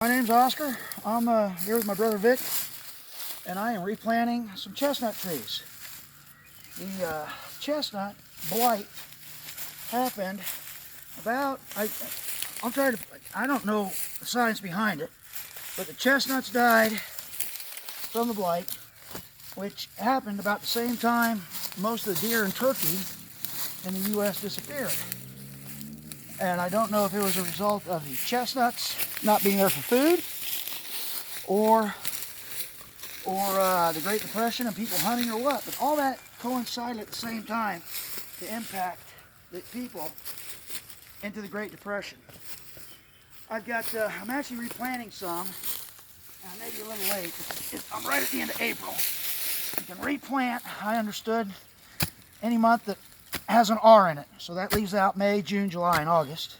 My name's Oscar. I'm here with my brother Vic, and I am replanting some chestnut trees. The chestnut blight happened about, I don't know the science behind it, but the chestnuts died from the blight, which happened about the same time most of the deer and turkey in the U.S. disappeared. And I don't know if it was a result of the chestnuts not being there for food, or the Great Depression and people hunting, or what. But all that coincided at the same time to impact the people into the Great Depression. I'm actually replanting some. I may be a little late. I'm right at the end of April. You can replant, I understood, any month that has an R in it. So that leaves out May, June, July, and August.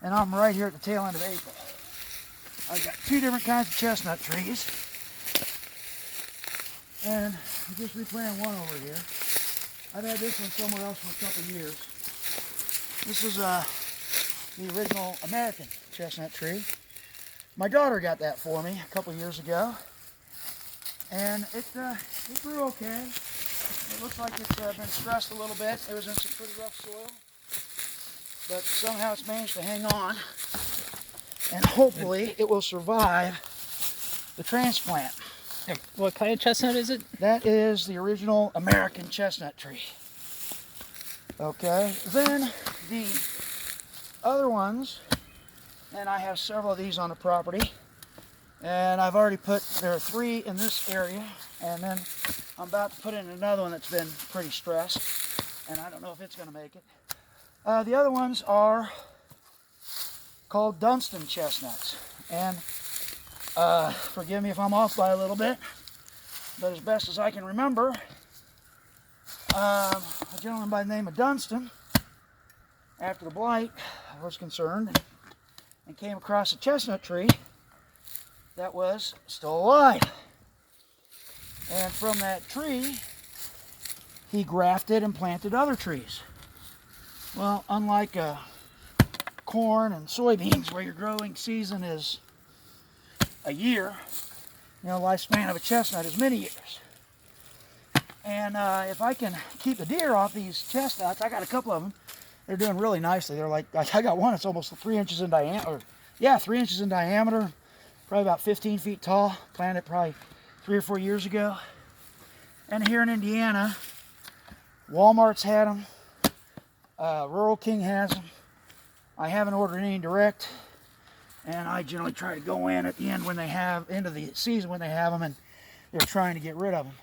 And I'm right here at the tail end of April. I've got two different kinds of chestnut trees. And I'm just replanting one over here. I've had this one somewhere else for a couple of years. This is the original American chestnut tree. My daughter got that for me a couple of years ago. And it grew okay. It looks like it's been stressed a little bit. It was in some pretty rough soil. But somehow it's managed to hang on. And hopefully it will survive the transplant. What kind of chestnut is it? That is the original American chestnut tree. Okay, then the other ones, and I have several of these on the property. And I've already there are 3 in this area, and then I'm about to put in another one that's been pretty stressed, and I don't know if it's going to make it. The other ones are called Dunstan chestnuts, and forgive me if I'm off by a little bit, but as best as I can remember, a gentleman by the name of Dunstan, after the blight, was concerned and came across a chestnut tree that was still alive. And from that tree, he grafted and planted other trees. Well, unlike corn and soybeans, where your growing season is a year, lifespan of a chestnut is many years. And if I can keep the deer off these chestnuts, I got a couple of them. They're doing really nicely. They're like I got one that's almost 3 inches in diameter. 3 inches in diameter. Probably about 15 feet tall, planted probably 3 or 4 years ago. And here in Indiana, Walmart's had them, Rural King has them. I haven't ordered any direct, and I generally try to go in at the end end of the season when they have them, and they're trying to get rid of them.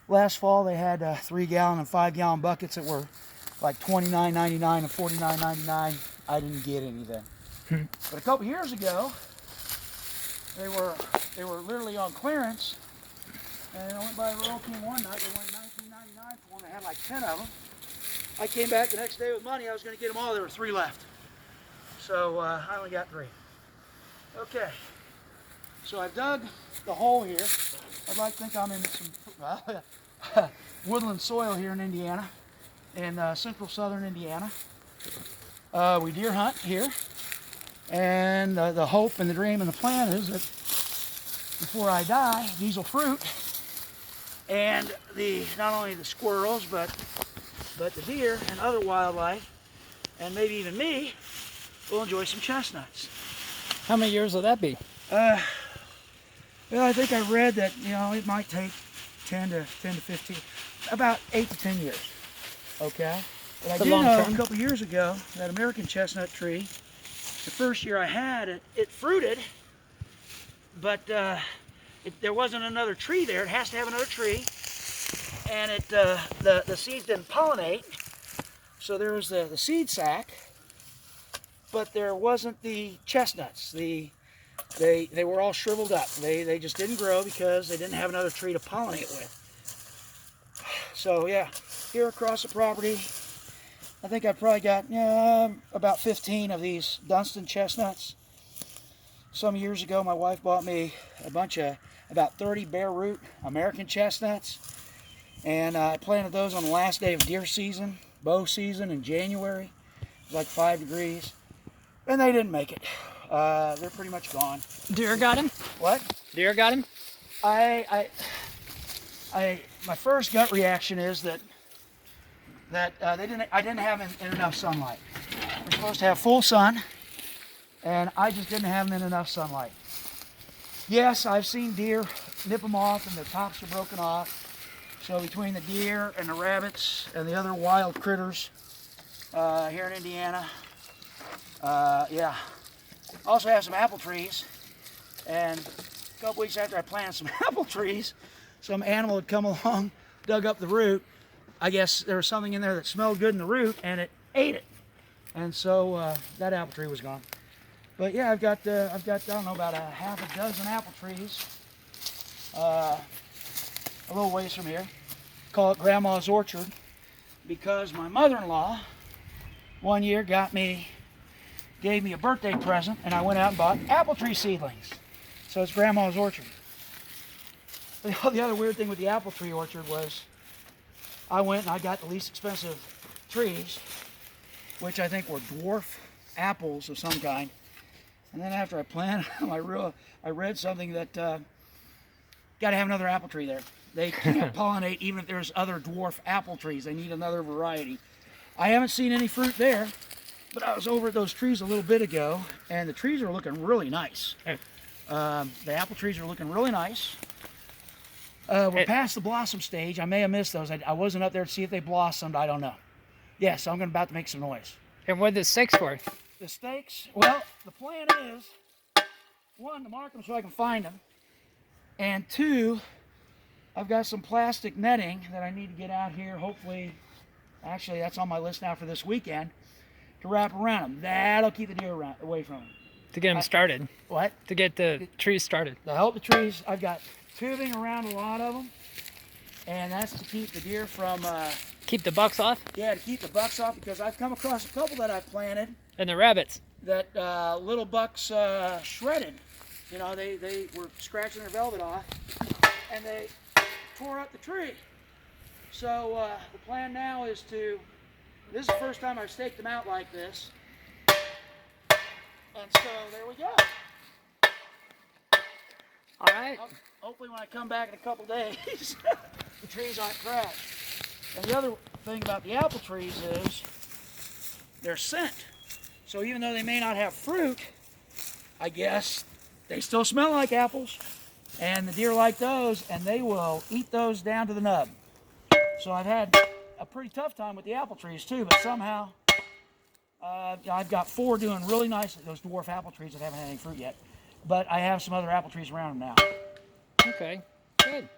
Last fall they had 3-gallon and 5-gallon buckets that were like $29.99 and $49.99. I didn't get anything. But a couple years ago, they were literally on clearance, and I went by Rural King one night. They wanted $19.99 for them. They had like 10 of them. I came back the next day with money. I was going to get them all. There were 3 left, so I only got 3. Okay, so I've dug the hole here. I'd like to think I'm in some woodland soil here in Indiana, in central southern Indiana. We deer hunt here. And the hope and the dream and the plan is that before I die, these will fruit, and not only the squirrels, but the deer and other wildlife, and maybe even me, will enjoy some chestnuts. How many years will that be? Well, I think I read that it might take 10 to 15, about 8 to 10 years. Okay, but I do know a couple years ago that American chestnut tree. The first year I had it, it fruited, but there wasn't another tree there. It has to have another tree, and the seeds didn't pollinate. So there was the seed sac, but there wasn't the chestnuts. They were all shriveled up. They just didn't grow because they didn't have another tree to pollinate with. So yeah, here across the property, I think I've probably got about 15 of these Dunstan chestnuts. Some years ago, my wife bought me a bunch of about 30 bare root American chestnuts, and I planted those on the last day of deer season, bow season in January. It was like 5 degrees, and they didn't make it. They're pretty much gone. Deer got him? What? Deer got him? My first gut reaction is that I didn't have them in enough sunlight. We're supposed to have full sun, and I just didn't have them in enough sunlight. Yes, I've seen deer nip them off and their tops are broken off. So between the deer and the rabbits and the other wild critters here in Indiana, yeah. Also have some apple trees, and a couple weeks after I planted some apple trees, some animal had come along, dug up the root. I guess there was something in there that smelled good in the root, and it ate it. And so that apple tree was gone. But yeah, I've got I don't know, about a half a dozen apple trees a little ways from here. Call it Grandma's Orchard, because my mother-in-law one year gave me a birthday present, and I went out and bought apple tree seedlings. So it's Grandma's Orchard. The other weird thing with the apple tree orchard was I went and I got the least expensive trees, which I think were dwarf apples of some kind. And then after I planted them, I read something that got to have another apple tree there. They can't pollinate even if there's other dwarf apple trees. They need another variety. I haven't seen any fruit there, but I was over at those trees a little bit ago, and the trees are looking really nice. The apple trees are looking really nice. We're past the blossom stage. I may have missed those. I wasn't up there to see if they blossomed. I don't know. Yes, I'm about to make some noise. And what are the stakes for? The stakes, well, the plan is, one, to mark them so I can find them, and two, I've got some plastic netting that I need to get out here, hopefully, actually that's on my list now for this weekend, to wrap around them. That'll keep the deer away from them. To get them started. What? To get the trees started. To help the trees, I've got tubing around a lot of them, and that's to keep the deer from... keep the bucks off? Yeah, to keep the bucks off, because I've come across a couple that I've planted. And the rabbits. That little bucks shredded. You know, they were scratching their velvet off, and they tore up the tree. So the plan now is this is the first time I've staked them out like this. And so there we go. All right. Hopefully when I come back in a couple days, the trees aren't crashed. And the other thing about the apple trees is they're scent. So even though they may not have fruit, I guess they still smell like apples. And the deer like those, and they will eat those down to the nub. So I've had a pretty tough time with the apple trees too, but somehow I've got 4 doing really nice, those dwarf apple trees that haven't had any fruit yet. But I have some other apple trees around them now. Okay, good.